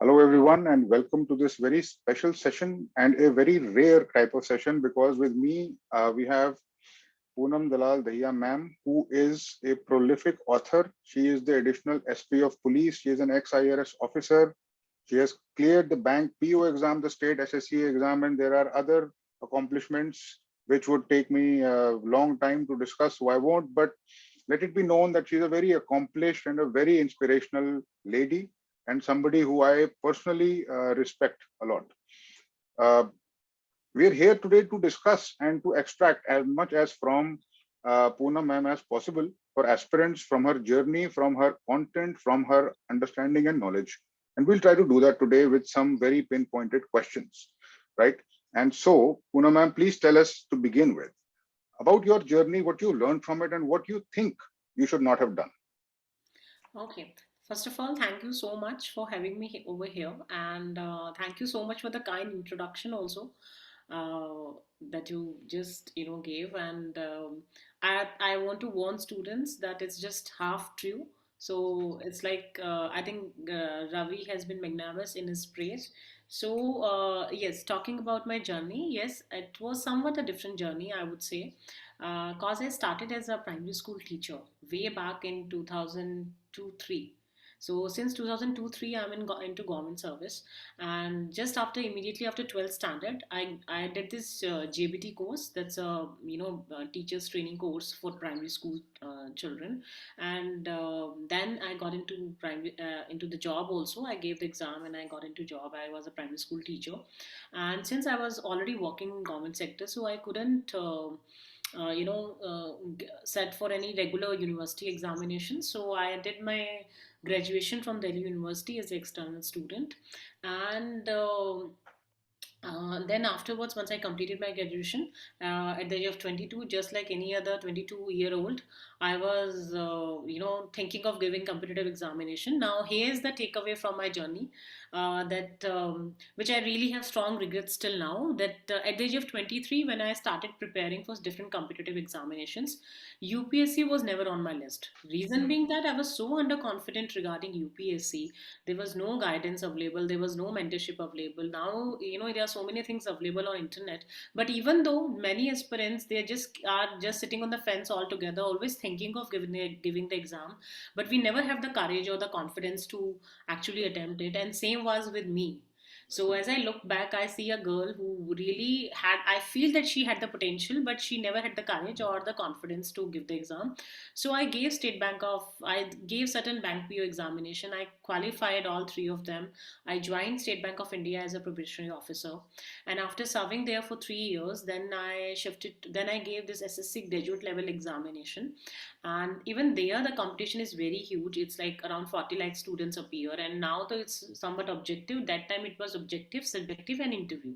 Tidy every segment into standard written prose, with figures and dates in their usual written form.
Hello, everyone, and welcome to this very special session and a very rare type of session because with me we have Poonam Dalal Dahiya ma'am, who is a prolific author. She is the additional SP of police. She is an ex-IRS officer. She has cleared the bank PO exam, the state SSC exam, and there are other accomplishments which would take me a long time to discuss, so I won't. But let it be known that she's a very accomplished and a very inspirational lady and somebody who I personally respect a lot. Uh, we're here today to discuss and to extract as much as from Poonam ma'am as possible for aspirants from her journey, from her content, from her understanding and knowledge. And we'll try to do that today with some very pinpointed questions, right? And so, Poonam ma'am, please tell us to begin with about your journey, what you learned from it, and what you think you should not have done. Okay. First of all, thank you so much for having me over here, and thank you so much for the kind introduction also that you just gave. And I want to warn students that it's just half true. So it's like I think Ravi has been magnanimous in his praise. So yes, talking about my journey, yes, it was somewhat a different journey, I would say, because I started as a primary school teacher way back in 2002 3. So since 2002-3, I'm into government service, and just after immediately after 12th standard, I did this JBT course. That's a teachers training course for primary school children, and then I got into primary into the job also. I gave the exam and I got into job. I was a primary school teacher, and since I was already working in government sector, so I couldn't. Set for any regular university examination. So I did my graduation from Delhi University as an external student, and then afterwards, once I completed my graduation at the age of 22, just like any other 22-year-old, I was, thinking of giving competitive examination. Now, here's the takeaway from my journey that which I really have strong regrets till now. That at the age of 23, when I started preparing for different competitive examinations, UPSC was never on my list. Reason being that I was so underconfident regarding UPSC. There was no guidance available, there was no mentorship available. Now there are so many things available on internet, but even though many aspirants, they are just sitting on the fence altogether, always thinking of giving the exam, but we never have the courage or the confidence to actually attempt it. And same was with me. So as I look back, I see a girl who really had, I feel that she had the potential, but she never had the courage or the confidence to give the exam. So I gave certain bank PO examination. I qualified all three of them. I joined State Bank of India as a probationary officer. And after serving there for 3 years, then I gave this SSC graduate level examination. And even there, the competition is very huge. It's like around 40 lakh students appear. And now though it's somewhat objective, that time it was objective, subjective, and interview.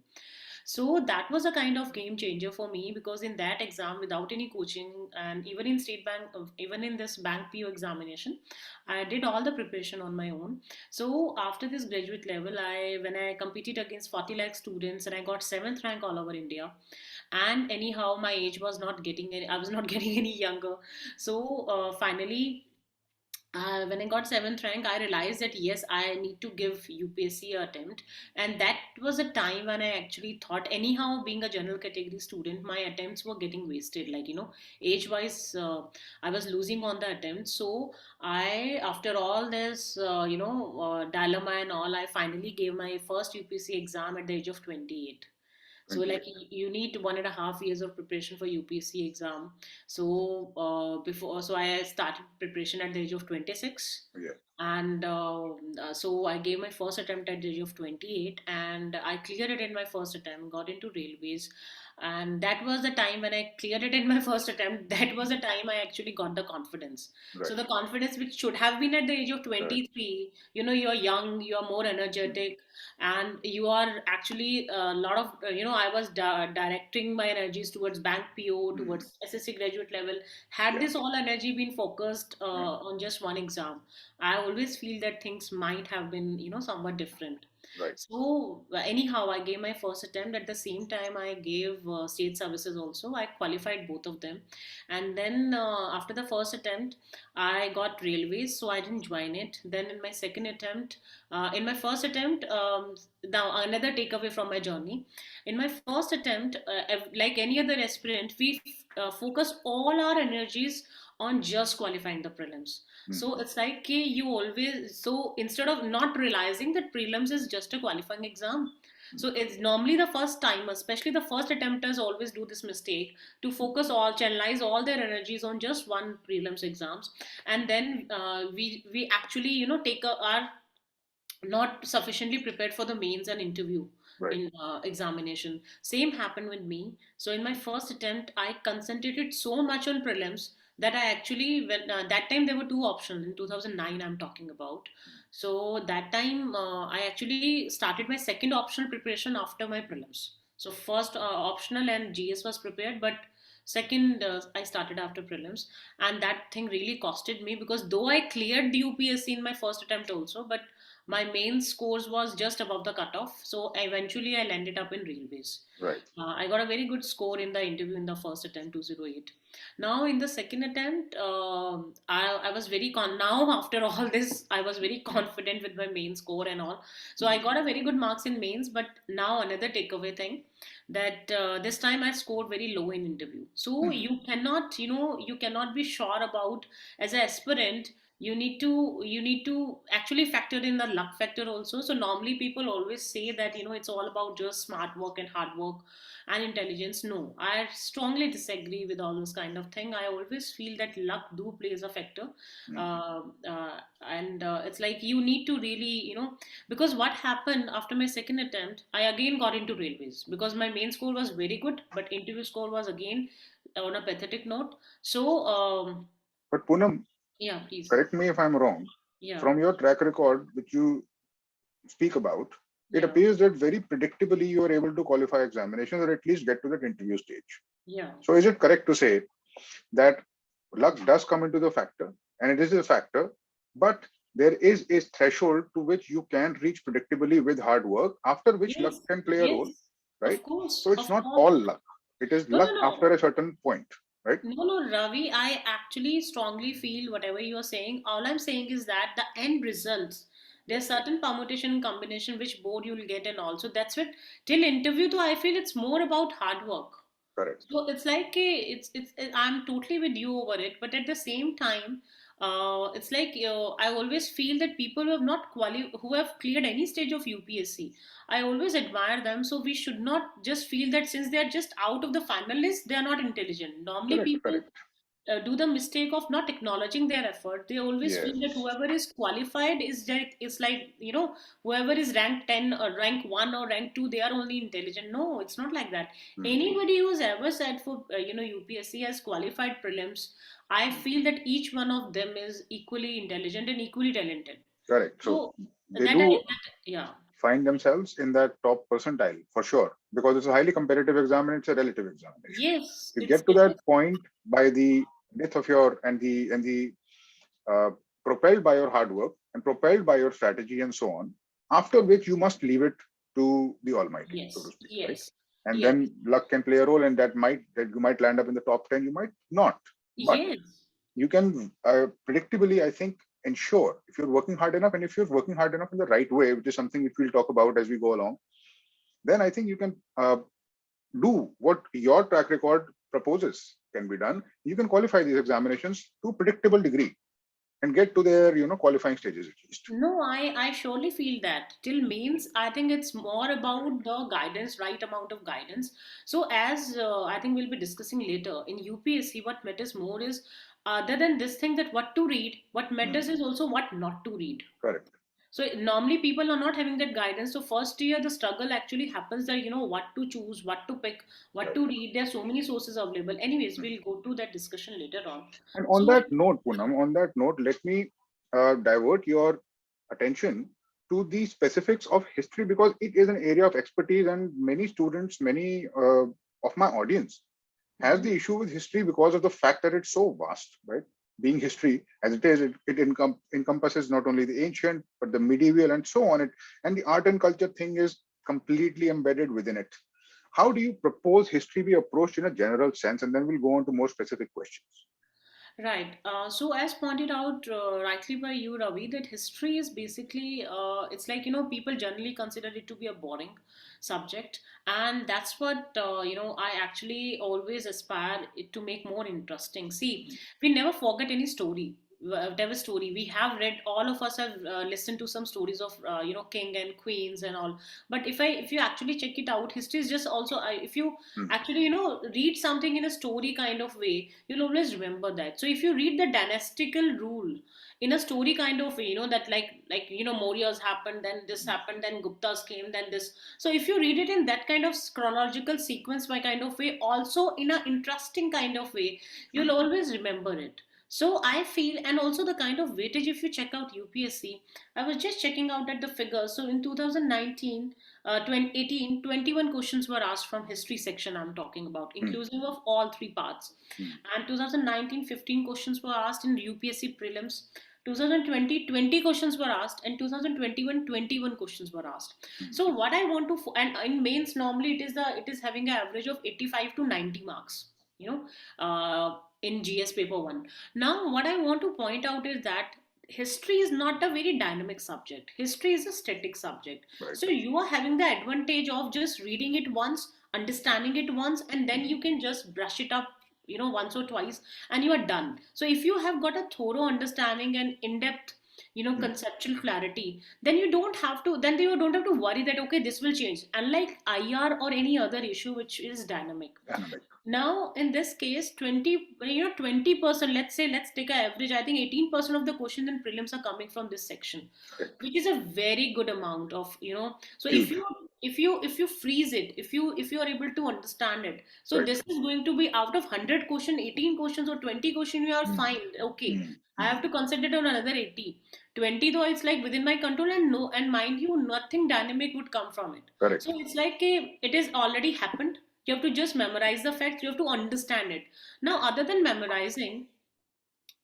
So that was a kind of game changer for me, because in that exam, without any coaching, and even in state bank, even in this bank PO examination, I did all the preparation on my own. So after this graduate level, when I competed against 40 lakh students, and I got seventh rank all over India. And anyhow, my age was not getting any, I was not getting any younger. So finally, when I got seventh rank, I realized that yes, I need to give UPSC a attempt, and that was a time when I actually thought, anyhow, being a general category student, my attempts were getting wasted. Like age wise, I was losing on the attempts. So after all this, dilemma and all, I finally gave my first UPSC exam at the age of 28. So like 28. you need 1.5 years of preparation for UPSC exam. So so I started preparation at the age of 26, Yes. and so I gave my first attempt at the age of 28, and I cleared it in my first attempt, got into railways. And that was the time when I cleared it in my first attempt. That was the time I actually got the confidence. So Right. the confidence which should have been at the age of Correct. 23, you're young, you're more energetic, and you are actually a lot of I was directing my energies towards bank PO, Mhm. towards SSC graduate level. Had Yeah. this all energy been focused Yeah. on just one exam, I always feel that things might have been somewhat different. Right. So anyhow, I gave my first attempt. At the same time, I gave state services also. I qualified both of them, and then after the first attempt, I got railways, so I didn't join it. Then in my second attempt, in my first attempt, now another takeaway from my journey. In my first attempt, like any other aspirant, we focus all our energies on just qualifying the prelims. So Mhm. it's like you always, so instead of not realizing that prelims is just a qualifying exam. So it's normally the first time, especially the first attempters always do this mistake to focus all, channelize all their energies on just one prelims exams. And then we actually, take our not sufficiently prepared for the mains and interview Right. in examination. Same happened with me. So in my first attempt, I concentrated so much on prelims that I actually, when that time there were two options in 2009, I'm talking about. So that time I actually started my second optional preparation after my prelims. So first optional and GS was prepared, but second I started after prelims, and that thing really costed me, because though I cleared the UPSC in my first attempt also, but my main scores was just above the cutoff. So eventually I landed up in railways. Right. I got a very good score in the interview in the first attempt, 208. Now in the second attempt, I was very now after all this, I was very confident with my main score and all. So I got a very good marks in mains. But now another takeaway thing, that this time I scored very low in interview. So Mhm. you cannot, you cannot be sure about, as an aspirant, you need to actually factor in the luck factor also. So normally people always say that it's all about just smart work and hard work and intelligence. No, I strongly disagree with all this kind of thing. I always feel that luck do plays a factor. Mhm. And it's like you need to really, because what happened after my second attempt, I again got into railways because my main score was very good, but interview score was again on a pathetic note. So But Poonam, yeah, please. correct me if I'm wrong. Yeah. From your track record, which you speak about, it Yeah. appears that very predictably you are able to qualify examinations or at least get to that interview stage. Yeah. So is it correct to say that luck does come into the factor, and it is a factor, but there is a threshold to which you can reach predictably with hard work, after which luck Yes. can play a role, Yes. right? Of course. So it's Of not course. all luck. It is No, no, luck after no. a certain point, right? No, no, Ravi, I actually strongly feel whatever you are saying. All I'm saying is that the end results, there's certain permutation and combination which board you'll get, and also that's what till interview though I feel it's more about hard work. Correct. So it's like I'm totally with you over it, but at the same time, it's like I always feel that people who have not who have cleared any stage of UPSC, I always admire them. So we should not just feel that since they are just out of the final list, they are not intelligent. Normally, Correct. people Correct. do the mistake of not acknowledging their effort. They always feel that Yes. whoever is qualified is that it's like whoever is rank 10 or rank 1 or rank 2, they are only intelligent. No, it's not like that. Mhm. Anybody who's ever said for UPSC has qualified prelims, I feel that each one of them is equally intelligent and equally talented. Correct. So So they do yeah. find themselves in that top percentile for sure, because it's a highly competitive exam and it's a relative examination. Yes, You it's get to it that is. point by the depth of your and the uh, propelled by your hard work and propelled by your strategy and so on, after which you must leave it to the almighty, so to Yes, speak, right? yes, And yes, then luck can play a role, and that you might land up in the top 10, you might not, but yes. you can predictably, I think, ensure, if you're working hard enough, and if you're working hard enough in the right way, which is something which we'll talk about as we go along, then I think you can do what your track record proposes can be done. You can qualify these examinations to a predictable degree and get to their qualifying stages at least. No, I surely feel that. Till means, I think it's more about the guidance, right amount of guidance. So, as I think we'll be discussing later in UPSC, what matters more is other than this thing that what to read, what matters Mhm. is also what not to read. Correct. So normally people are not having that guidance. So first year the struggle actually happens that what to choose, what to pick, what Right. to read. There are so many sources available. Anyways, Mhm. we'll go to that discussion later on. And on So that note, Poonam, on that note, let me divert your attention to the specifics of history, because it is an area of expertise, and many students, many of my audience has mhm, the issue with history because of the fact that it's so vast, right? being history as it is, it encompasses not only the ancient but the medieval and so on. It and the art and culture thing is completely embedded within it. How do you propose history be approached in a general sense, and then we'll go on to more specific questions. Right. So, as pointed out rightly by you, Ravi, that history is basically, it's like, people generally consider it to be a boring subject. And that's what, I actually always aspire it to make more interesting. See, we never forget any story. Whatever story we have read, all of us have listened to some stories of king and queens and all. But if you actually check it out, history is just also if you Hmm. actually read something in a story kind of way, you'll always remember that. So if you read the dynastical rule in a story kind of way, that Mauryas happened, then this happened, then Guptas came, then this. So if you read it in that kind of chronological sequence by kind of way, also in a interesting kind of way, you'll Hmm. always remember it. So I feel, and also the kind of weightage, if you check out UPSC, I was just checking out at the figures. So in 2019, 2018, 21 questions were asked from history section I'm talking about, Hmm. inclusive of all three parts. Hmm. And 2019, 15 questions were asked in UPSC prelims. 2020, 20 questions were asked, and 2021, 21 questions were asked. Hmm. So what I want to, and in mains normally it is having an average of 85 to 90 marks, in GS paper 1. Now what I want to point out is that history is not a very dynamic subject. History is a static subject. Right. So you are having the advantage of just reading it once, understanding it once, and then Hmm. you can just brush it up, once or twice, and you are done. So if you have got a thorough understanding and in-depth, Hmm. conceptual clarity, then you don't have to worry that okay, this will change. Unlike IR or any other issue which is dynamic. Dynamic. Now in this case, 20%, let's take an average. I think 18% of the questions in prelims are coming from this section, Correct. which is a very good amount of, so Huge. if you freeze it, if you are able to understand it, so Correct. this is going to be out of 100 question, 18 questions or 20 question, you are Hmm. fine. Okay, Hmm. I Hmm. have to concentrate on another 80. 20 though it's like within my control, and no, and mind you, nothing dynamic would come from it. Correct. So it's like it is already happened. You have to just memorize the facts, you have to understand it. Now other than memorizing,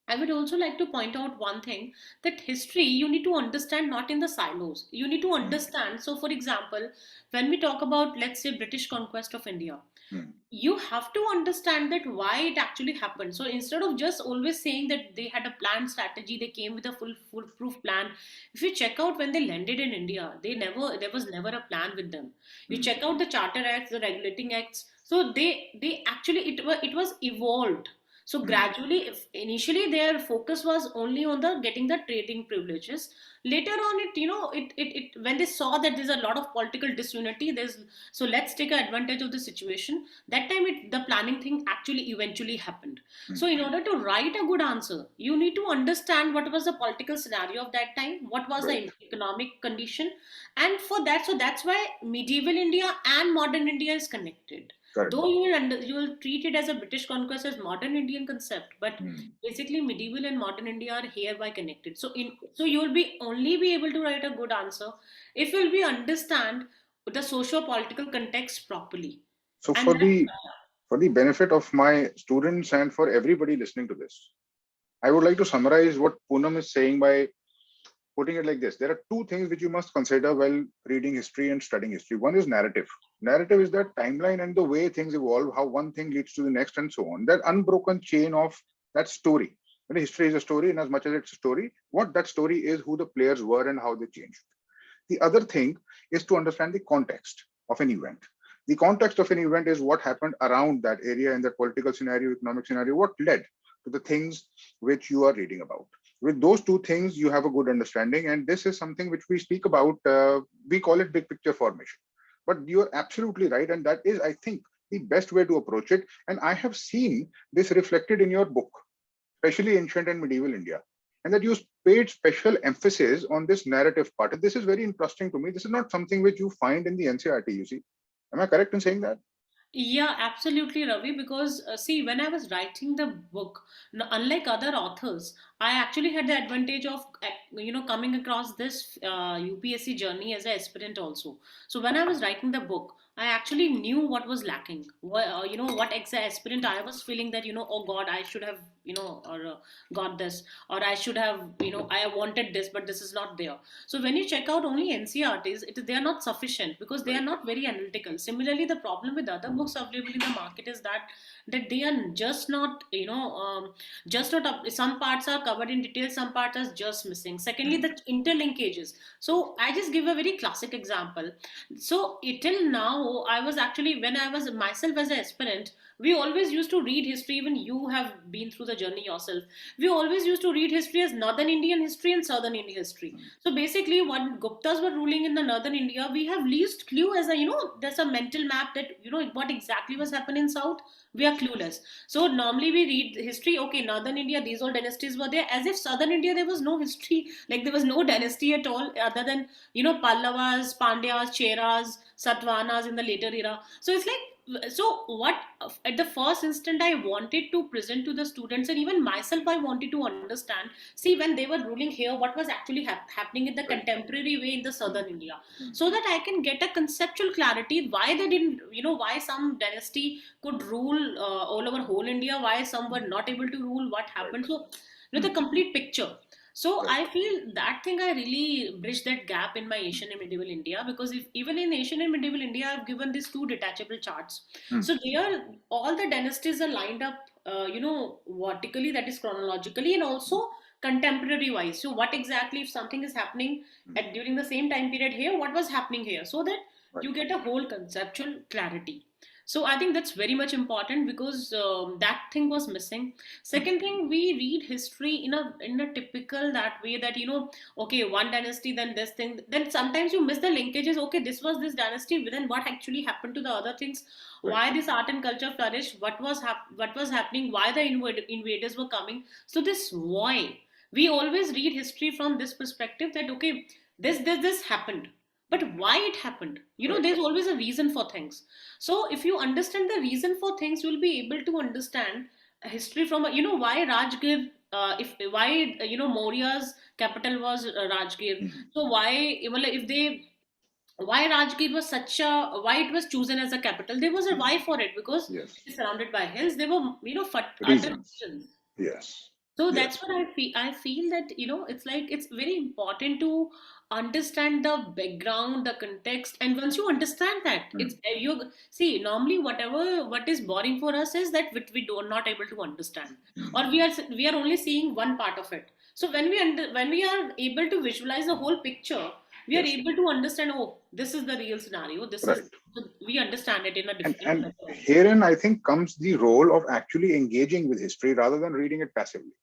I would also like to point out one thing, that history you need to understand not in the silos. You need to Hmm. understand. So, for example, when we talk about, let's say, British conquest of India, Hmm. you have to understand that why it actually happened. So instead of just always saying that they had a planned strategy, they came with a foolproof plan. If you check out when they landed in India, there was never a plan with them. You Hmm. check out the charter acts, the regulating acts. So they actually it was evolved. So Hmm. gradually, if initially their focus was only on the getting the trading privileges, later on it when they saw that there's a lot of political disunity, so let's take advantage of the situation. That time the planning thing actually eventually happened. Hmm. So in order to write a good answer, you need to understand what was the political scenario of that time, what was Right. the economic condition, and for that, so that's why medieval India and modern India is connected. Correct. Though you will treat it as a British conquest as modern Indian concept, but Hmm. basically medieval and modern India are hereby connected. So you will be only be able to write a good answer if you'll be understand the socio-political context properly. So And that, for the benefit of my students and for everybody listening to this, I would like to summarize what Poonam is saying by putting it like this. There are two things which you must consider while reading history and studying history. One is narrative. Narrative is that timeline and the way things evolve, how one thing leads to the next, and so on. That unbroken chain of that story. And history is a story, and as much as it's a story, what that story is, who the players were, and how they changed. The other thing is to understand the context of an event. The context of an event is what happened around that area in that political scenario, economic scenario, what led to the things which you are reading about. With those two things, you have a good understanding. And this is something which we speak about. We call it big picture formation. But you're absolutely right. And that is, I think, the best way to approach it. And I have seen this reflected in your book, especially ancient and medieval India, and that you paid special emphasis on this narrative part. And this is very interesting to me. This is not something which you find in the NCRT, you see. Am I correct in saying that? yeah, absolutely, Ravi. Because see, when I was writing the book, unlike other authors, I actually had the advantage of coming across this UPSC journey as an aspirant also. So when I was writing the book, I actually knew what was lacking. What aspirant I was feeling that, oh God, I should have, or got this, or I should have, I wanted this, but this is not there. So when you check out only NCRTs, they are not sufficient because they are Right. not very analytical. Similarly, the problem with other books available in the market is that they are just not, just not up. Some parts are covered in detail, some parts are just missing. Secondly, Mm. the interlinkages. So I just give a very classic example. So till now, I was actually, when I was myself as an aspirant, we always used to read history. Even you have been through the journey yourself. We always used to read history as Northern Indian history and Southern Indian history. Mm. So basically, when Guptas were ruling in the Northern India, we have least clue as a, there's a mental map that, what exactly was happening in South. We are clueless. So normally we read history. Okay, Northern India, these all dynasties were there. As if Southern India there was no history, like there was no dynasty at all, other than Pallavas, Pandyas, Cheras, Satvanas in the later era. So it's like, so what at the first instant I wanted to present to the students, and even myself I wanted to understand, see, when they were ruling here, what was actually happening in the Right. contemporary way in the Mm. southern India, Mm. so that I can get a conceptual clarity why they didn't, why some dynasty could rule all over whole India, why some were not able to rule, what Right. happened. So the Mm. complete picture. So Right. I feel that thing I really bridged that gap in my Mm. Asian and medieval India, because if even in Asian and medieval India, I've given these two detachable charts. Mm. So there, all the dynasties are lined up, vertically, that is chronologically, and Mm. also contemporary wise. So what exactly, if something is happening Mm. at during the same time period here, what was happening here, so that Right. you get a whole conceptual clarity. So I think that's very much important, because that thing was missing. Mm. Second thing, we read history in a typical that way, that okay, one dynasty, then this thing, then sometimes you miss the linkages. Okay, this was this dynasty, but then what actually happened to the other things? Right. Why this art and culture flourished? What was happening? Why the invaders were coming? So this why, we always read history from this perspective, that okay, this happened, but Mm. why it happened? Right. There's always a reason for things. So if you understand the reason for things, you'll be able to understand history from why Rajgir, if why Maurya's capital was Rajgir. Mm. So why, well, if they, why Rajgir was such a, why it was chosen as a capital, there was a Mm. why for it, because Yes. it's surrounded by hills. There were other Reasons. reasons. Yes. So that's Yes. what I feel. I feel that it's like it's very important to understand the background, the context, and once you understand that, it's Mm. you see. Normally, what is boring for us is that we are not able to understand, Mm. or we are only seeing one part of it. So when we are able to visualize the whole picture, we are Yes. able to understand. Oh, this is the real scenario. This is, Right. so we understand it in a And better way. herein, I think, comes the role of actually engaging with history rather than reading it passively.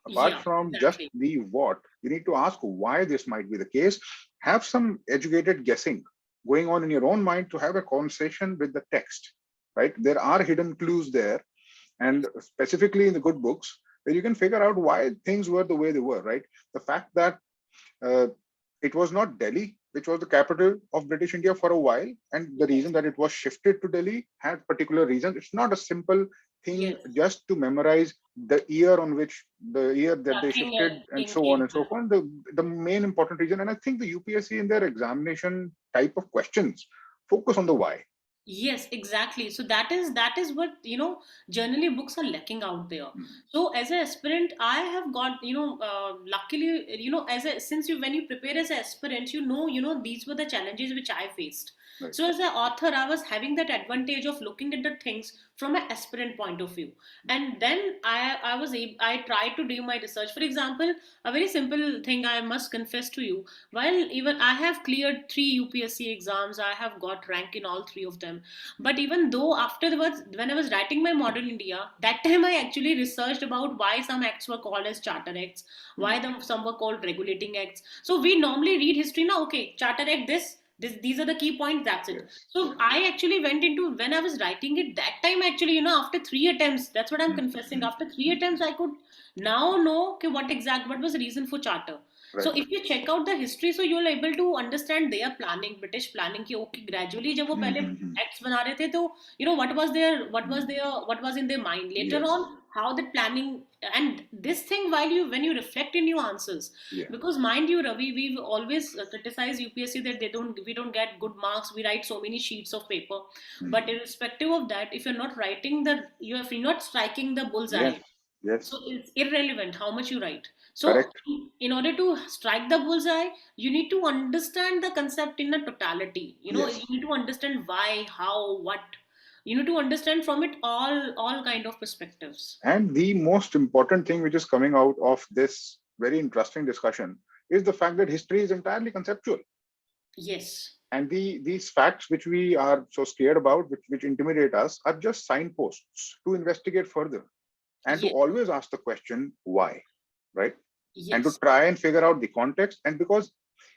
Apart Yeah, from just exactly. the what, you need to ask why this might be the case. Have some educated guessing going on in your own mind to have a conversation with the text, right? There are hidden clues there, and specifically in the good books, where you can figure out why things were the way they were, right? The fact that uh, it was not Delhi, which was the capital of British India for a while, and the reason Yes. that it was shifted to Delhi had particular reasons. It's not a simple thing Yes. just to memorize the year on which the year that Yeah, they king shifted, and king so on came and so back. forth. The main important reason, and I think the UPSC in their examination type of questions focus on the why. Yes, exactly. So that is what generally books are lacking out there. Mm. So as an aspirant, I have got luckily as a since you when you prepare as an aspirant, these were the challenges which I faced. Right. So as an author, I was having that advantage of looking at the things from an aspirant point of view, and then I tried to do my research. For example, a very simple thing I must confess to you, while even I have cleared three UPSC exams, I have got rank in all three of them. But even though afterwards, when I was writing my Modern India, that time I actually researched about why some acts were called as Charter Acts, why Mm. some were called Regulating Acts. So we normally read history now, okay, Charter Act, these are the key points, that's it. Yes. So Yes. I actually went into, when I was writing it that time, actually, after three attempts, that's what I'm Mm. confessing. Mm. After three Mm. attempts, I could now know, okay, what was the reason for charter. So Right. if you check out the history, so you're able to understand their planning, British planning, कि okay, gradually जब वो Mm. पहले Mm. acts बना रहे थे, तो what was in their mind. Later Yes. on, how the planning and this thing while you when you reflect in your answers, Yeah. because mind you, Ravi, we've always criticized UPSC that we don't get good marks, we write so many sheets of paper. But Hmm. irrespective of that, if you're not writing the you if you're not striking the Yes. bullseye, so Yes. it's irrelevant how much you write. So Correct. in order to strike the bullseye, you need to understand the concept in a totality. Yes. You need to understand why, how, what. You need to understand from it all kind of perspectives. And the most important thing which is coming out of this very interesting discussion is the fact that history is entirely conceptual. Yes. And these facts which we are so scared about, which intimidate us, are just signposts to investigate further and to Yes. always ask the question, why, right? And to Yes. try and figure out the context. And because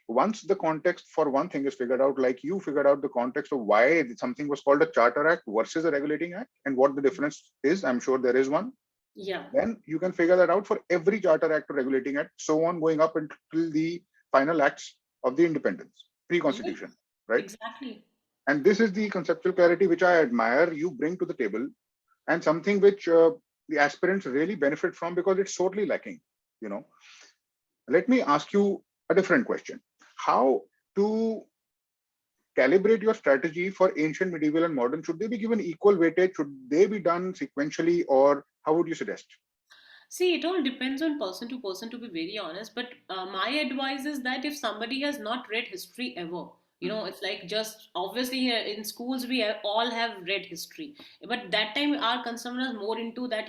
once the context for one thing is figured out, like you figured out the context of why something was called a Charter Act versus a regulating act and what the difference is, I'm sure there is one, Yeah. then you can figure that out for every Charter Act or regulating act, so on, going up until the final acts of the independence, Yes. pre-constitution, right? Exactly. And this is the conceptual clarity which I admire you bring to the table, and something which the aspirants really benefit from because it's sorely lacking. You know, let me ask you a different question: how to calibrate your strategy for ancient, medieval, and modern? Should they be given equal weightage? Should they be done sequentially, or how would you suggest? See, it all depends on person to person, to be very honest. But my advice is that if somebody has not read history ever, Hmm. it's like just obviously here in schools all have read history. But that time our concern was more into that,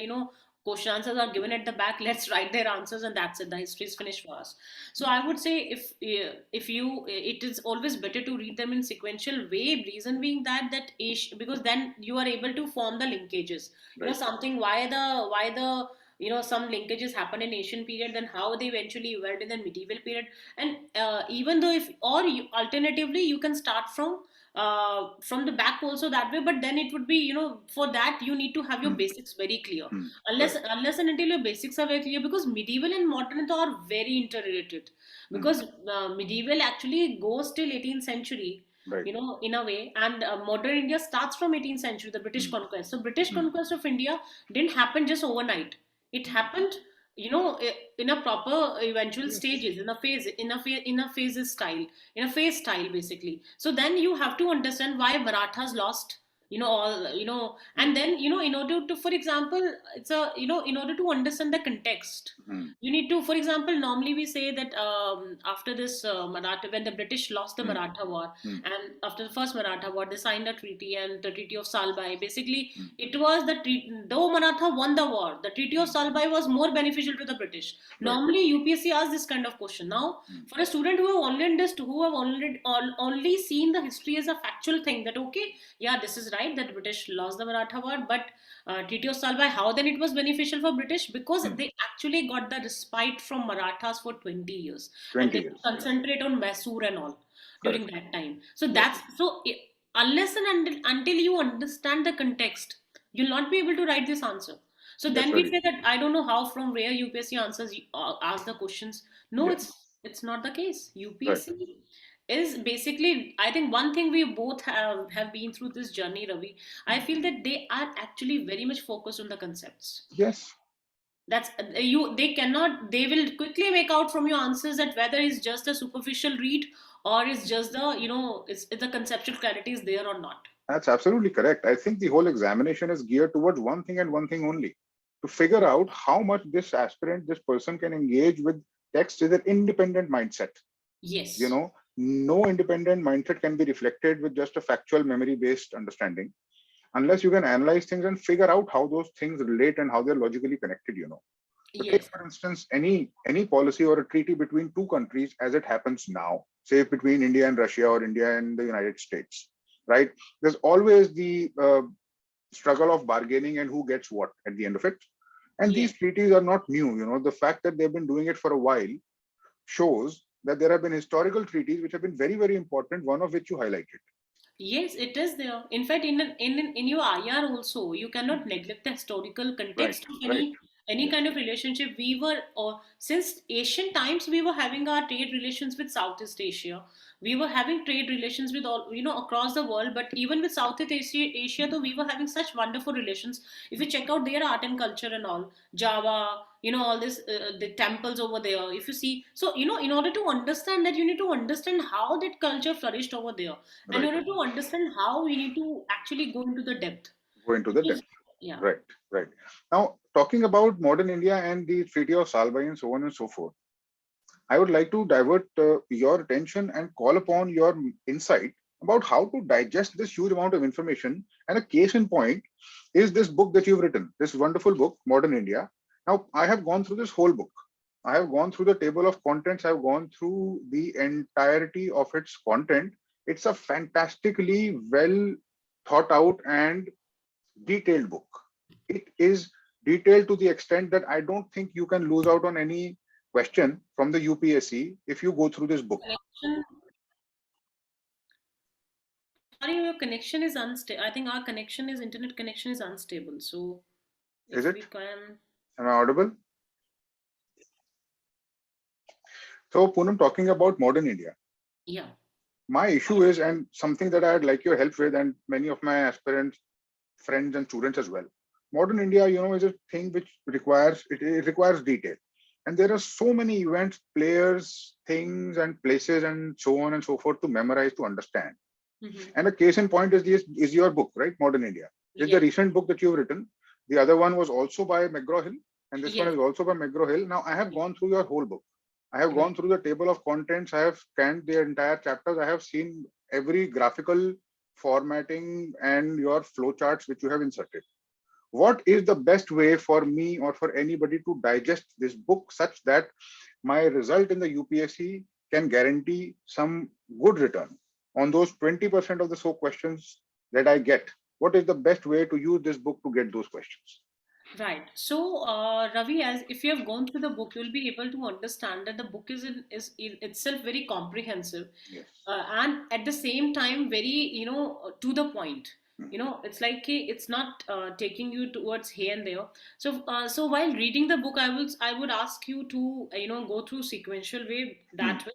question answers are given at the back. Let's write their answers and that's it. The history is finished for us. So I would say if you, it is always better to read them in sequential way. Reason being that because then you are able to form the linkages. Right. Something why the some linkages happen in ancient period, then how they eventually evolved in the medieval period. And even though if or you, alternatively you can start from the back also that way, but then it would be, for that you need to have your Hmm. basics very clear. Hmm. unless Right. unless and until your basics are very clear, because medieval and modern are very interrelated. Hmm. Because medieval actually goes till 18th century, Right. in a way. And modern India starts from 18th century, the British Hmm. conquest. So British Hmm. conquest of India didn't happen just overnight. It Hmm. happened, in a proper eventual Yes. stages, in a phase style, basically. So then you have to understand why Marathas lost, all, Hmm. and then, in order to, for example, it's a, in order to understand the context, Hmm. you need to, for example, normally we say that after this Maratha, when the British lost the Hmm. Maratha War, Hmm. and after the first Maratha War, they signed a treaty, and the Treaty of Salbai. Basically, Hmm. it was the treaty. Though Maratha won the war, the Treaty of Hmm. Salbai was more beneficial to the British. Right. Normally, UPSC asks this kind of question. Now, Hmm. for a student who have only seen the history as a factual thing, that okay, yeah, this is right that British lost the Maratha War, but Treaty of Salbai, how then it was beneficial for British? Because Hmm. they actually got the respite from Marathas for 20 years, and 20 they could years. Yeah. concentrate on Mysore and all during Correct. that time. So Yes. unless and until you understand the context, you'll not be able to write this answer. So That's then we very say true. that I don't know how from where UPSC answers ask the questions. No, Yes. it's not the case. Right. UPSC is basically, I think one thing we both have been through this journey, Ravi. I Hmm. feel that they are actually very much focused on the concepts. Yes. That's you they cannot they will quickly make out from your answers that whether it's just a superficial read, or it's just the, it's the conceptual clarity is there or not. That's absolutely correct. I think the whole examination is geared towards one thing and one thing only: to figure out how much this aspirant, this person can engage with text with an independent mindset. You Yes. know, no independent mindset can be reflected with just a factual memory based understanding unless you can analyze things and figure out how those things relate and how they're logically connected. So take, Yes. for instance, any policy or a treaty between two countries as it happens now, say between India and Russia or India and the United States, right? There's always the struggle of bargaining and who gets what at the end of it. And Yes. these treaties are not new. The fact that they've been doing it for a while shows that there have been historical treaties which have been very, very important, one of which you highlighted. Yes, it is there. In fact, in your IR also, you cannot neglect the historical Right, context of right. any kind of relationship. We were, or since ancient times, we were having our trade relations with Southeast Asia. We were having trade relations with all, across the world. But even with Southeast Asia, though, we were having such wonderful relations. If you check out their art and culture and all, Java, all this, the temples over there, if you see. So, in order to understand that, you need to understand how that culture flourished over there. And in Right. order to understand how, we need to actually go into the depth. Go into the Because, depth. yeah. Right. Right. Now, talking about modern India and the Treaty of Salbai and so on and so forth, I would like to divert your attention and call upon your insight about how to digest this huge amount of information. And a case in point is this book that you've written, this wonderful book, Modern India. Now, I have gone through this whole book. I have gone through the table of contents. I've gone through the entirety of its content. It's a fantastically well thought out and detailed book. It is detailed to the extent that I don't think you can lose out on any question from the UPSC if you go through this book. Connection, sorry, your connection is unstable. I think our connection is internet connection is unstable. So Is if we it? can, Am I audible? So, Poonam, talking about modern India, yeah. my issue is, and something that I'd like your help with, and many of my aspirants, friends, and students as well. Modern India, is a thing which it requires detail, and there are so many events, players, things, and places, and so on and so forth to memorize to understand. Hmm. And a case in point is your book, right? Modern India. It's the Yes. recent book that you've written. The other one was also by McGraw Hill, and this one Yes. is also by McGraw Hill. Now, I have gone through your whole book. I have Right. gone through the table of contents. I have scanned the entire chapters. I have seen every graphical formatting and your flowcharts which you have inserted. What is the best way for me or for anybody to digest this book such that my result in the UPSC can guarantee some good return on those 20% of the so questions that I get? What is the best way to use this book to get those questions? Right. So, Ravi, as if you have gone through the book, you'll be able to understand that the book is itself very comprehensive, Yes. and at the same time very, to the point. Hmm. It's like it's not taking you towards here and there. So, so while reading the book, I would ask you to go through sequential way Hmm. that way.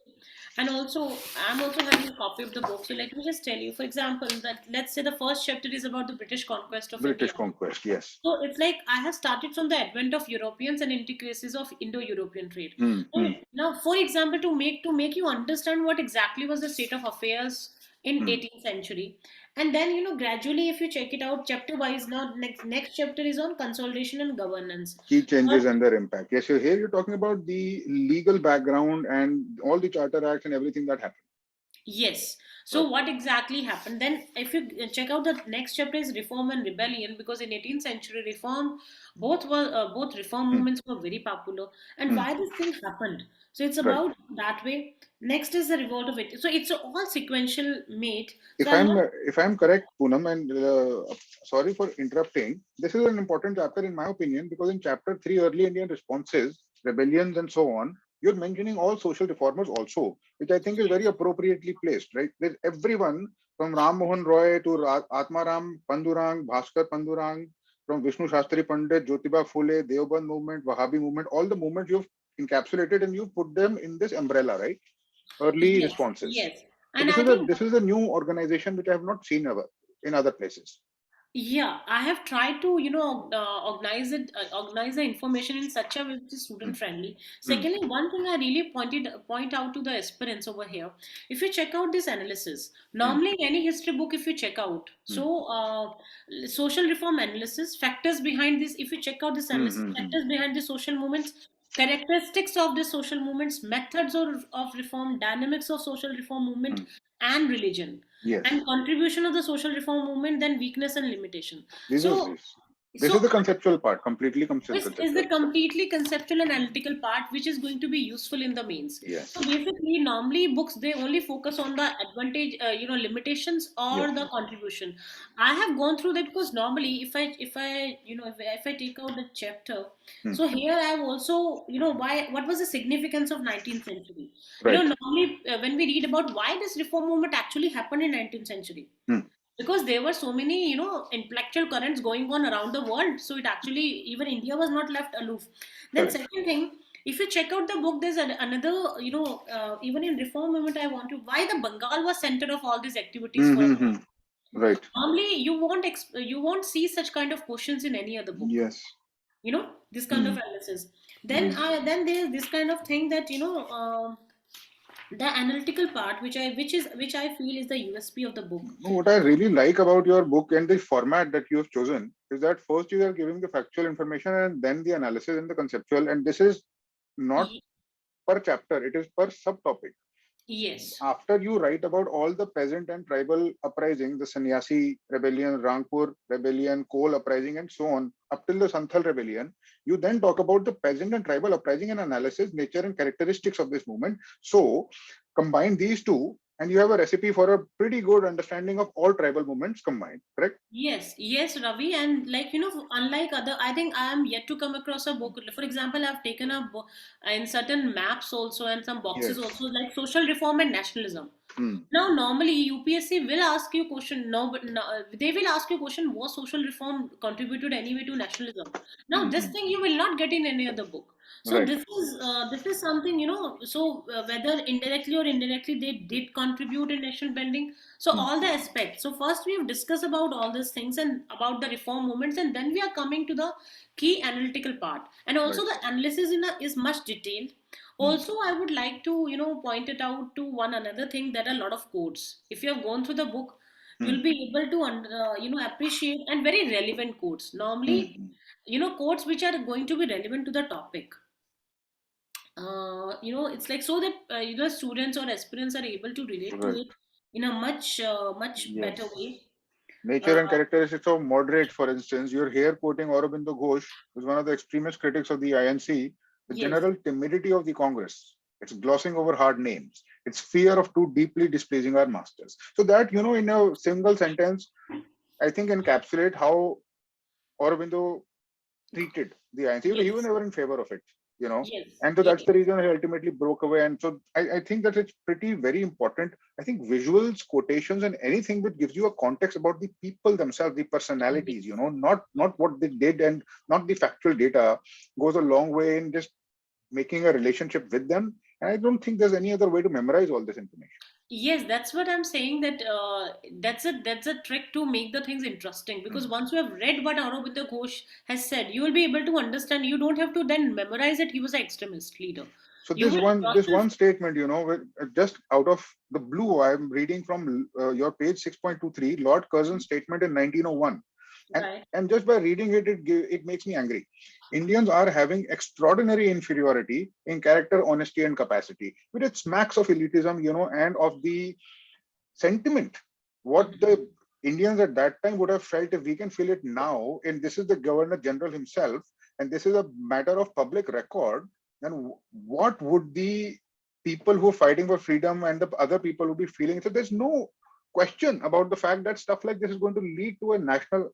And also, I'm also having a copy of the book. So let me just tell you, for example, that let's say the first chapter is about the British conquest of India. British conquest. Yes. So it's like I have started from the advent of Europeans and intricacies of Indo-European trade. Hmm. So Hmm. now, for example, to make you understand what exactly was the state of affairs in Hmm. 18th century, and then gradually, if you check it out, chapter wise, now next chapter is on consolidation and governance. Key changes Third, and their impact. Yes. So here you're talking about the legal background and all the charter acts and everything that happened. yes. So Right. what exactly happened? Then, if you check out the next chapter is reform and rebellion, because in 18th century reform, both reform Hmm. movements were very popular, and Hmm. why this thing happened. So it's Right. about that way. Next is the revolt of it. So it's all sequential mate. So If I'll I'm not. if I'm correct, Poonam, and sorry for interrupting, this is an important chapter in my opinion because in chapter three, early Indian responses, rebellions, and so on, you're mentioning all social reformers also, which I think is very appropriately placed. Right? There's everyone from Ram Mohan Roy to Atmaram Pandurang, Bhaskar Pandurang, from Vishnu Shastri Pandit, Jyotiba Phule, Deoband movement, Wahhabi movement, all the movements you've encapsulated and you've put them in this umbrella, right? Early Yes, responses. yes, So and I think. this is a new organization which I have not seen ever in other places. Yeah, I have tried to, organize the information in such a way which is Hmm. student friendly. Hmm. Secondly, one thing I really point out to the aspirants over here, if you check out this analysis, Hmm. normally in any history book, if you check out, Hmm. so social reform analysis, factors behind this, if you check out this Hmm. analysis, Hmm. Hmm. factors behind the social movements, characteristics of the social movements, methods of reform, dynamics of social reform movement, Hmm. and religion Yes, and contribution of the social reform movement, then weakness and limitation. this is So this. This is so the conceptual part, completely this is the conceptual. completely conceptual analytical part which is going to be useful in the mains. So Yes, basically, normally books they only focus on the advantage, limitations or yes. the contribution. I have gone through that because normally, if I if I take out the chapter, Hmm. so here I have also why what was the significance of 19th century. Right. Normally when we read about why this reform movement actually happened in 19th century. Hmm. because there were so many, intellectual currents going on around the world. So it actually, even India was not left aloof. Then Correct. second thing, if you check out the book, there's another, even in reform movement, I want to, why the Bengal was center of all these activities for. Mm-hmm. Right. Normally, you won't see such kind of questions in any other book. Yes. This kind of Mm. analysis. Then, Mm. then there's this kind of thing that the analytical part, which I feel is the USP of the book. What I really like about your book and the format that you have chosen is that first you are giving the factual information and then the analysis and the conceptual. And this is not Y- per chapter, it is per subtopic. yes, After you write about all the peasant and tribal uprising, the Sannyasi rebellion, Rangpur rebellion, Coal uprising, and so on, up till the Santhal rebellion, you then talk about the peasant and tribal uprising and analysis, nature and characteristics of this movement. So combine these two, and you have a recipe for a pretty good understanding of all tribal movements combined. Correct? yes, Ravi, and like unlike other, I think I am yet to come across a book. For example, I've taken a book in certain maps also and some boxes Yes. also, like social reform and nationalism. Hmm. Now, normally UPSC will ask you question. No, but no, they will ask you question: was social reform contributed anyway to nationalism? Now, this Hmm. thing you will not get in any other book. So Right. this is something So whether indirectly or indirectly they did contribute in nation building. So Hmm. all the aspects. So first we have discussed about all these things and about the reform movements, and then we are coming to the key analytical part. And also Right. the analysis is much detailed. Hmm. Also, I would like to, point it out to one another thing, that a lot of quotes. If you have gone through the book, Hmm. you'll be able to, appreciate, and very relevant quotes. Normally, Hmm. quotes which are going to be relevant to the topic. It's like so that students or aspirants are able to relate to Right. it in a much better Yes. way. Nature Uh, and characteristics of moderate, for instance, you're here quoting Aurobindo Ghosh, who's one of the extremist critics of the INC, the yes, general timidity of the Congress. It's glossing over hard names. It's fear of too deeply displeasing our masters. So that, in a single sentence, I think encapsulate how Aurobindo treated the INC. He was yes, never in favor of it. yes, And so yes, that's the reason he ultimately broke away. And so I think that it's pretty very important. I think visuals, quotations, and anything that gives you a context about the people themselves, the personalities, yes. not what they did and not the factual data, goes a long way in just making a relationship with them. And I don't think there's any other way to memorize all this information. Yes, that's what I'm saying. That that's a trick to make the things interesting. Because Hmm. once you have read what Aurobindo Ghosh has said, you will be able to understand. You don't have to then memorize it. He was an extremist leader. So You this will one, this process. one statement, just out of the blue, I'm reading from your page 6.23, Lord Curzon's statement in 1901, and Right. and just by reading it, it makes me angry. Indians are having extraordinary inferiority in character, honesty, and capacity, with it smacks of elitism, and of the sentiment. What Mhm. the Indians at that time would have felt, if we can feel it now, and this is the Governor General himself, and this is a matter of public record, then what would the people who are fighting for freedom and the other people would be feeling? So there's no question about the fact that stuff like this is going to lead to a national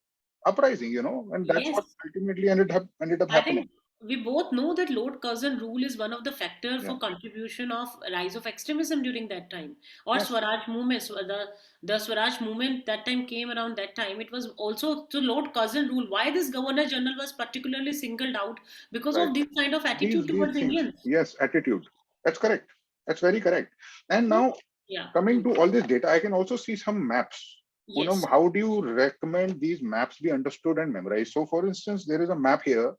uprising, and that's what Yes. ultimately ended up I happening. think we both know that Lord Curzon rule is one of the factor Yeah. for contribution of rise of extremism during that time, or Yes. Swaraj movement. So the Swaraj movement that time came around that time. It was also to Lord Curzon rule. Why this Governor General was particularly singled out because Right. of this kind of These attitude these towards things. Indians. Yes, attitude. That's correct. That's very correct. And So now, yeah, coming to all this data, I can also see some maps. yes, How do you recommend these maps be understood and memorized? So, for instance, there is a map here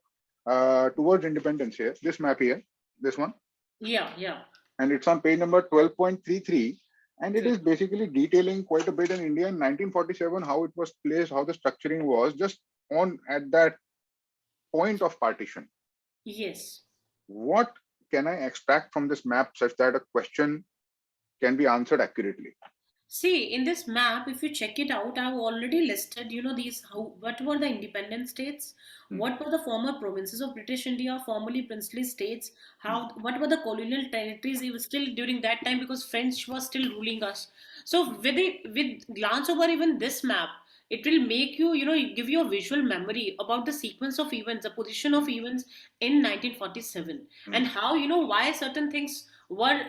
towards independence here, this map here, this one, yeah, and it's on page number 12.33. And it is correct. basically detailing quite a bit in India in 1947, how it was placed, how the structuring was just on at that point of partition. Yes. What can I extract from this map such that a question can be answered accurately? See, in this map, if you check it out, I've already listed, these how what were the independent states, Hmm. what were the former provinces of British India, formerly princely states, Hmm. how what were the colonial territories. It was still during that time because French was still ruling us. So with glance over even this map, it will make you, give you a visual memory about the sequence of events, the position of Hmm. events in 1947, Hmm. and how why certain things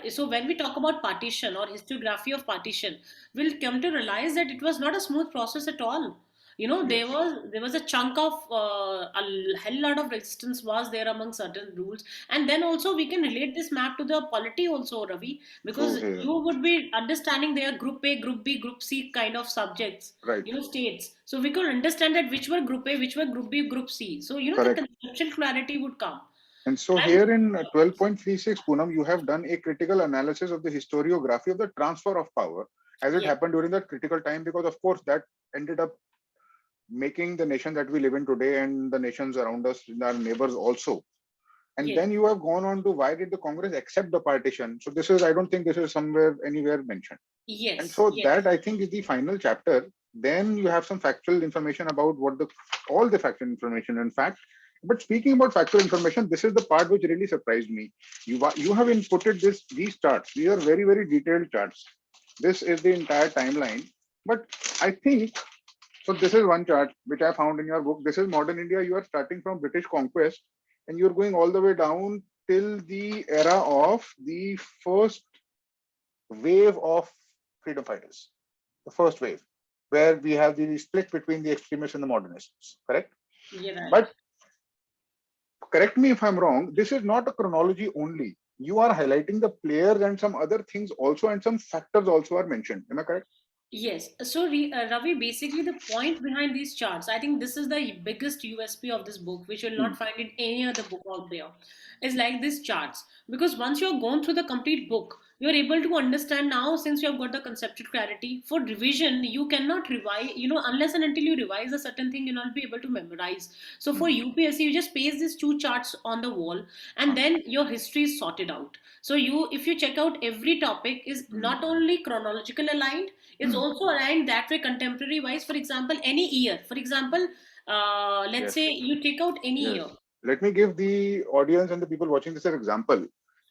So when we talk about partition or historiography of partition, we'll come to realize that it was not a smooth process at all. There Yes. was a chunk of hell lot of resistance was there among certain rules. And then also we can relate this map to the polity also, Ravi, So because here, you would be understanding their group A, group B, group C kind of subjects, right, states. So we could understand that which were group A, which were group B, group C. So the correct. conceptual clarity would come. And so And here in 12.36, Poonam, you have done a critical analysis of the historiography of the transfer of power as it yes, happened during that critical time, because of course that ended up making the nation that we live in today and the nations around us, our neighbors also. And yes, then you have gone on to why did the Congress accept the partition? So this is, I don't think this is somewhere anywhere mentioned. And yes, so yes, that I think is the final chapter. Then you have some factual information about what the all the factual information, in fact. But speaking about factual information, this is the part which really surprised me. You have inputted these charts. These are very very detailed charts. This is the entire timeline. But I think so. This is one chart which I found in your book. This is modern India. You are starting from British conquest, and you're going all the way down till the era of the first wave of freedom fighters, the first wave, where we have the split between the extremists and the modernists, correct? you're right. But correct me if I'm wrong, this is not a chronology only. You are highlighting the players and some other things also, and some factors also are mentioned. Am I correct? Yes. So, Ravi, basically the point behind these charts, I think this is the biggest USP of this book, which you'll Hmm. not find in any other book out there, is like these charts. Because once you're gone through the complete book, you're able to understand now, since you have got the conceptual clarity. For revision, you cannot revise, unless and until you revise a certain thing, you'll not be able to memorize. So for Hmm. UPSC, you just paste these two charts on the wall, and Huh. then your history is sorted out. So if you check out, every topic is Hmm. not only chronological aligned, it's Hmm. also aligned that way contemporary wise. For example, any year, for example, let's Yes. say you take out any Yes. year. Let me give the audience and the people watching this an example.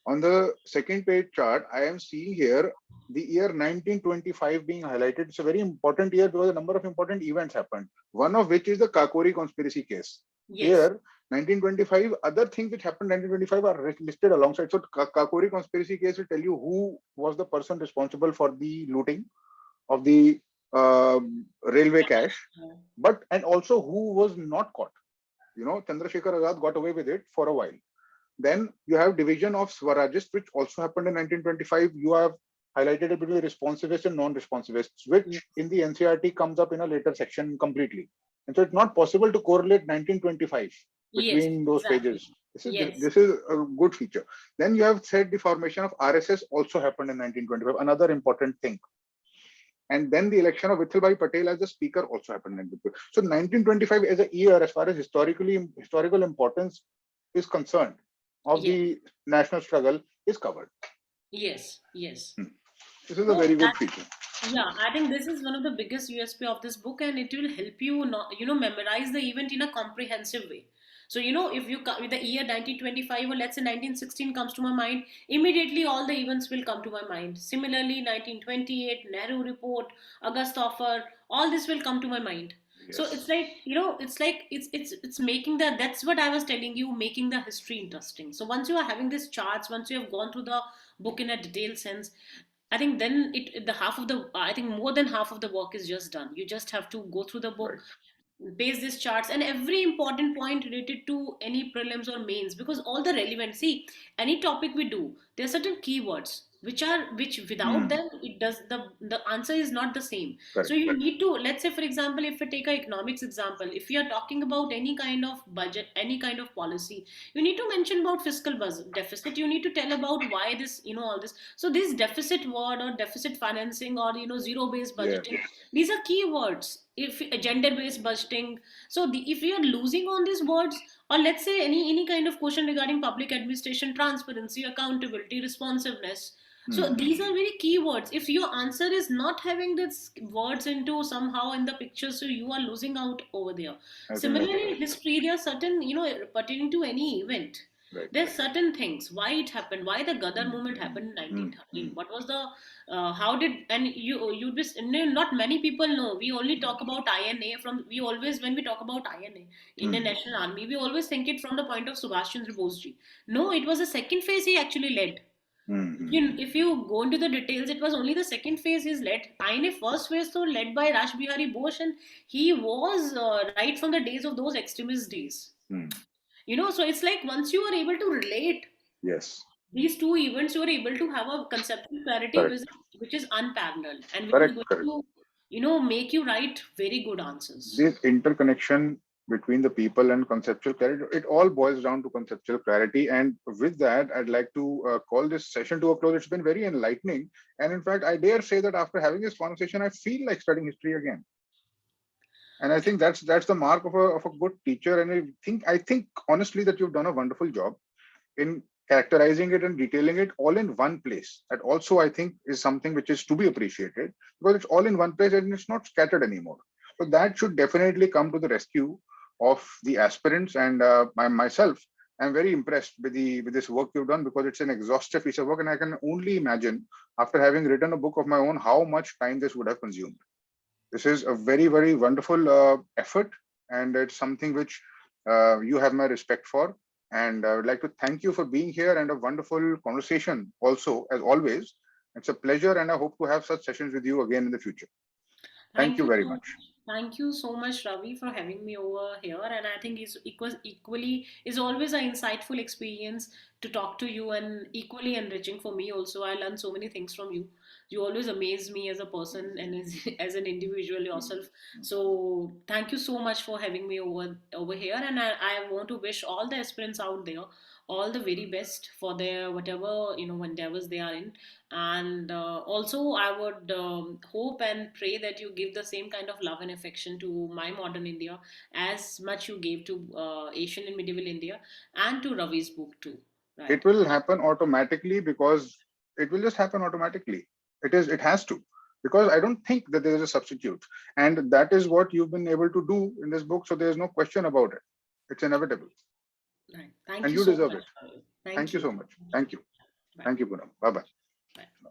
On the second page chart, I am seeing here the year 1925 being highlighted. It's a very important year because a number of important events happened. One of which is the Kakori conspiracy case. Yes, Here, 1925, other things which happened in 1925 are listed alongside. So, Kakori conspiracy case will tell you who was the person responsible for the looting of the railway cash, but and also who was not caught. Chandrasekhar Azad got away with it for a while. Then you have division of Swarajists, which also happened in 1925. You have highlighted it between responsivists and non-responsivists, which in the NCRT comes up in a later section completely. And so it's not possible to correlate 1925 yes, between those exactly. pages. This is Yes, this is a good feature. Then you have said the formation of RSS also happened in 1925. Another important thing. And then the election of Vithalbhai Patel as the speaker also happened in 1925. So 1925 as a year, as far as historical importance is concerned, of yes, the national struggle is covered. yes, yes. Hmm. This is a So very good that, feature. yeah, I think this is one of the biggest USP of this book, and it will help you not, memorize the event in a comprehensive way. So, if you with the year 1925 or let's say 1916 comes to my mind, immediately all the events will come to my mind. Similarly, 1928, Nehru Report, August Offer, all this will come to my mind. So it's Yes. like, it's making that's what I was telling you, making the history interesting. So once you are having these charts, once you have gone through the book in a detailed sense, I think then the half of the I think more than half of the work is just done. You just have to go through the book, Right. base these charts, and every important point related to any prelims or mains, because all the relevant, see, any topic we do, there are certain keywords which without Hmm. them it does the answer is not the same. So Correct. you need to, let's say for example, if we take a economics example, if you are talking about any kind of budget, any kind of policy, you need to mention about fiscal deficit, you need to tell about why this, all this. So this deficit word or deficit financing or zero based Yes. budgeting, these are keywords. If gender based budgeting, so if we are losing on these words, or let's say any kind of question regarding public administration, transparency, accountability, responsiveness, so Hmm. these are very key words. If your answer is not having these words into somehow in the picture, so you are losing out over there. I think that's Similarly, in right. history, there are certain, pertaining to any event. Right. There's certain things, why it happened, why the Gadar Hmm. movement happened in Hmm. 1913. Hmm. What was the, how did, and you'd be, no, not many people know. We only Hmm. talk about INA from, we always, when we talk about INA, Indian Hmm. National Army, we always think it from the point of Subhash Chandra Bose ji. No, it was the second phase he actually led. If you go into the details, it was only the second phase is led. In first phase, so led by Raj Bihari Bose, and he was right from the days of those extremist days. So it's like once you are able to relate Yes. these two events, you are able to have a conceptual clarity Correct. which is unparalleled and which is Correct. going Correct. to, make you write very good answers. This interconnection between the people and conceptual clarity, it all boils down to conceptual clarity. And with that, I'd like to call this session to a close. It's been very enlightening. And in fact, I dare say that after having this conversation, I feel like studying history again. And I think that's the mark of a good teacher. And I think honestly that you've done a wonderful job in characterizing it and detailing it all in one place. That also I think is something which is to be appreciated, because it's all in one place and it's not scattered anymore. So that should definitely come to the rescue of the aspirants. And myself, I'm very impressed with this work you've done, because it's an exhaustive piece of work, and I can only imagine, after having written a book of my own, how much time this would have consumed. This is a very, very wonderful effort, and it's something which you have my respect for. And I would like to thank you for being here, and a wonderful conversation also, as always. It's a pleasure, and I hope to have such sessions with you again in the future. Thank Thank you you very so much. much. Thank you so much, Ravi, for having me over here. And I think equally is always an insightful experience to talk to you, and equally enriching for me also. I learned so many things from you. You always amaze me as a person and as an individual yourself. So thank you so much for having me over here. And I want to wish all the aspirants out there all the very best for their whatever endeavors they are in. And also I would hope and pray that you give the same kind of love and affection to my modern India as much you gave to Asian and medieval India, and to Ravi's book too, It right? will happen automatically, because it will just happen automatically. It has to, because I don't think that there is a substitute. And that is what you've been able to do in this book. So there's no question about it. It's inevitable. Right. Thank And you you so deserve much, it. Ravi. Thank Thank you you. so much. Thank you. Bye. Thank you, Poonam. Bye bye. Bye.